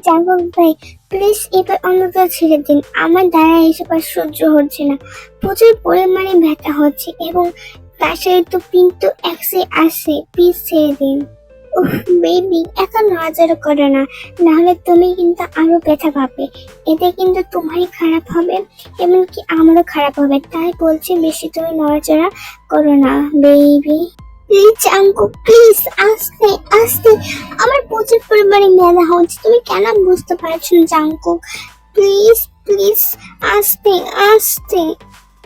Jungkook ভাই, please এবার অন্তত ছেড়ে দিন। আমার দ্বারা এসব আর সহ্য হচ্ছে না। প্রচুর পরিমাণে ব্যথা হচ্ছে এবং তার সাথে তো পিন্তু একসে আসে। প্লিজ ছেড়ে দিন। উফ বেবি, এত নড়াচড়া করো না, নাহলে তুমি কিন্তু আরো ব্যথা পাবে। এতে কিন্তু তোমারই খারাপ হবে, এমনকি আমারও খারাপ হবে। তাই বলছি বেশি তুমি নড়াচড়া করো না বেবি। প্লিজ জাঙ্কুক, প্লিজ আস্তে আস্তে। আমার প্রচুর পরিমাণে ব্যথা হচ্ছে, তুমি কেন বুঝতে পারছো না জাঙ্কুক? প্লিজ প্লিজ আস্তে আস্তে।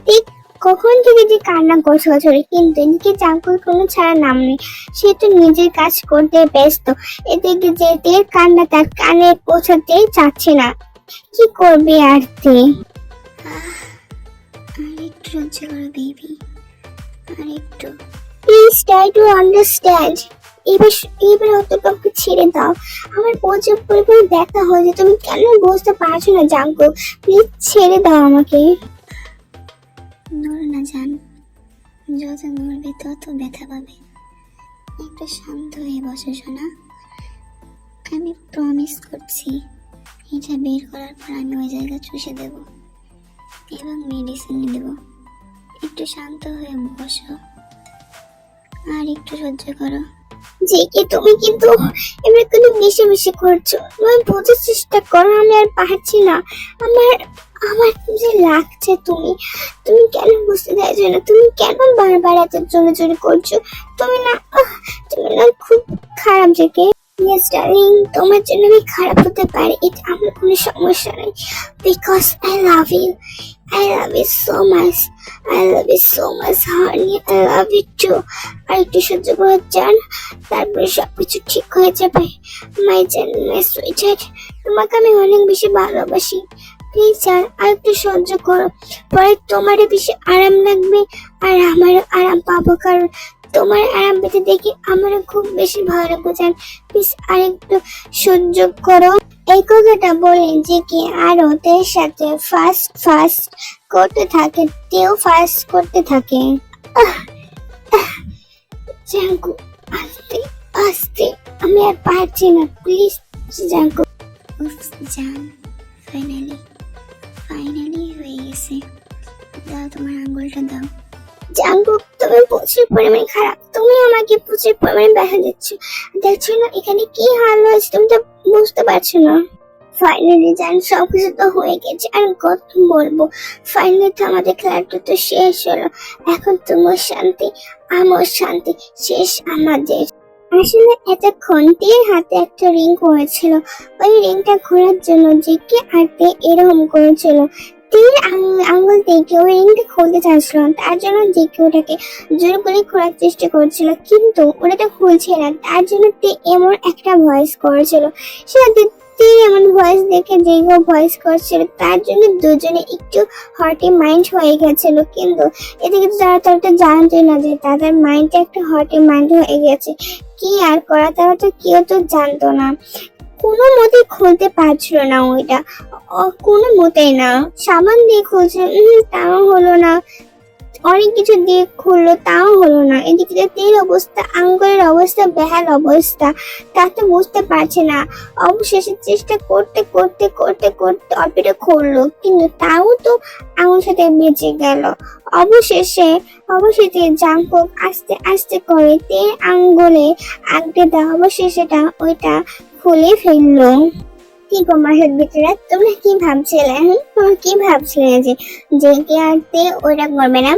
ঠিক কখন থেকে যে কান্না করছো ছোট, কিন্তু এদিকে জাঙ্কুক কোনো ছাড়া নাম নেই। সে তো নিজের কাজ করতে ব্যস্ত, এদিকে যে তের কান্না তার কানে পৌঁছাতে চাচ্ছে না। কি করবে আর তে? আরেকটু সহ্য করো বেবি, আরেকটু। Please try to understand. এবার এবার অতটুকু ছেড়ে দাও। আমার প্রচুর পরিমাণে ব্যথা হয়েছে, তুমি কেন বুঝতে পারছো না জাঙ্কুক? প্লিজ ছেড়ে দাও আমাকে। নড়ো না জান, যত নড়বে তত ব্যথা পাবে। একটু শান্ত হয়ে বসো শোনা। আমি প্রমিস করছি, এটা বের করার পর আমি ওই জায়গা চুষে দেব এবং মেডিসিন দেব। একটু শান্ত হয়ে বসো আর একটু সহ্য করো। যে কি তুমি কিন্তু এবার কিন্তু বেশি বেশি করছো। তুমি বোঝার চেষ্টা করো, আমি আর পারছি না। আমার আমার যে লাগছে, তুমি তুমি কেন বুঝতে চাইছো না? তুমি কেন বারবার এত জোরে জোরে করছো? তুমি না তুমি না খুব খারাপ জায়গায়। ইয়েস ডার্লিং, তোমার জন্য আমি খারাপ হতে পারি, এটা আমার কোনো সমস্যা নেই। Because I love you, I love you so much. I love you so much, honey. I love you too. আর একটু সহ্য করে যান, তারপরে সবকিছু ঠিক হয়ে যাবে। মাই জান, মাই সুইটহার্ট, তোমাকে আমি অনেক বেশি ভালোবাসি। প্লিজ আর একটু সহ্য করো, পরে তোমারও বেশি আরাম লাগবে আর আমারও আরাম পাবো। কারণ তোমার আরাম পেতে দেখি আমারও খুব বেশি ভালো লাগবে। জান, প্লিজ আর একটু সহ্য করো। এই কথাটা বলে যে কি আরো তের সাথে ফাস্ট ফাস্ট করতে থাকে, তেও ফাস্ট করতে থাকে। জাঙ্কু, আস্তে আস্তে, আমি আর পারছি না, প্লিজ জাঙ্কু। উফ জান, ফাইনালি ফাইনালি হয়ে গেছে। দাও তোমার আঙ্গুলটা দাও। জাঙ্কু, তুমি প্রচুর পরিমাণে খারাপ। তুমি আমাকে প্রচুর পরিমাণে ব্যথা দিচ্ছ। দেখছো না এখানে কি হাল হয়েছে? তুমি তো বুঝতে পারছো না। ফাইনালি জান, সবকিছু তো হয়ে গেছে, আর কত বলবো। ফাইনালি তো আমাদের খেলাটা তো শেষ হলো। এখন তোমার শান্তি, আমার শান্তি, শেষ আমাদের। আসলে এতক্ষণ তীর হাতে একটা রিং করেছিল, ওই রিংটা ঘোরার জন্য জিকে হাতে এরকম করেছিল। তীর আঙুল থেকে ওই রিংটা খুলতে চাচ্ছিল, তার জন্য জিকে ওটাকে জোর করে খোলার চেষ্টা করছিল, কিন্তু ওটা খুলছে না। তার জন্য তে এমন একটা ভয়েস করেছিল। সেটা এমন ভয়েস দেখে যে ভয়েস করছিল, তার জন্য দুজনে একটু হটে মাইন্ড হয়ে গেছিল। কিন্তু এদিকে তারা তো একটা জানতোই না যে তাদের মাইন্ডটা একটা হটে মাইন্ড হয়ে গেছে। কি আর করা, তারা তো কেউ তো জানতো না। কোনো মতে খুলতে পারছিল না ওইটা, কোনো মতেই না। সাবান দিয়ে খুলছিল, তাও হলো না। অনেক কিছু দিয়ে খুললো, তাও হলো না। এদিকে তেল অবস্থা, আঙ্গুলের অবস্থা, বেহাল অবস্থা, তা তো বুঝতে পারছে না। অবশেষে চেষ্টা করতে করতে করতে করতে অল্পটা খুললো, কিন্তু তাও তো আঙুল সাথে বেঁচে গেল। অবশেষে অবশেষে জাঙ্কুক আস্তে আস্তে করে তেল আঙ্গুলে আঁকড়ে দেওয়া অবশেষেটা ওইটা খুলে ফেললো। কি গো মাসের ভিতরে তোমরা কি ভাবছিলে? তোমরা কি ভাবছিলে যে কে আরতে ওইটা করবে না?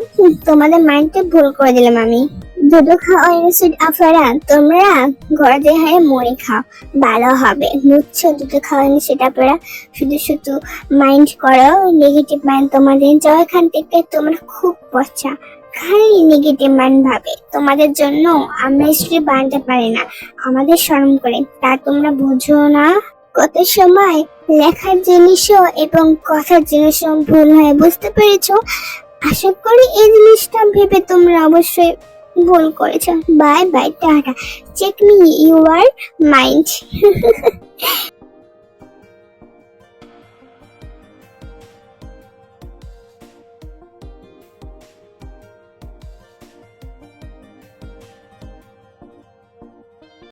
তোমাদের মাইন্ডটা ভুল করে দিলাম আমি। দুধ খাওয়া ইনস্টিড আফারা, তোমরা ঘরে হারে মুড়ি খাও, ভালো হবে, বুঝছো? দুধ খাওয়া ইনস্টিড আফারা, শুধু শুধু মাইন্ড করো নেগেটিভ মাইন্ড তোমাদের। যেখান থেকে তোমরা খুব পচা, খালি নেগেটিভ মাইন্ড ভাবে। তোমাদের জন্য আমরা স্ত্রী বানাতে পারি না, আমাদের শরম করে, তা তোমরা বুঝো না। কত সময় লেখার জিনিসও এবং কথার জিনিসও ভুল হয়, বুঝতে পেরেছো? আশা করি এই জিনিসটা ভেবে তোমরা অবশ্যই ভুল করেছো। বাই বাই, টাটা। Check me your mind.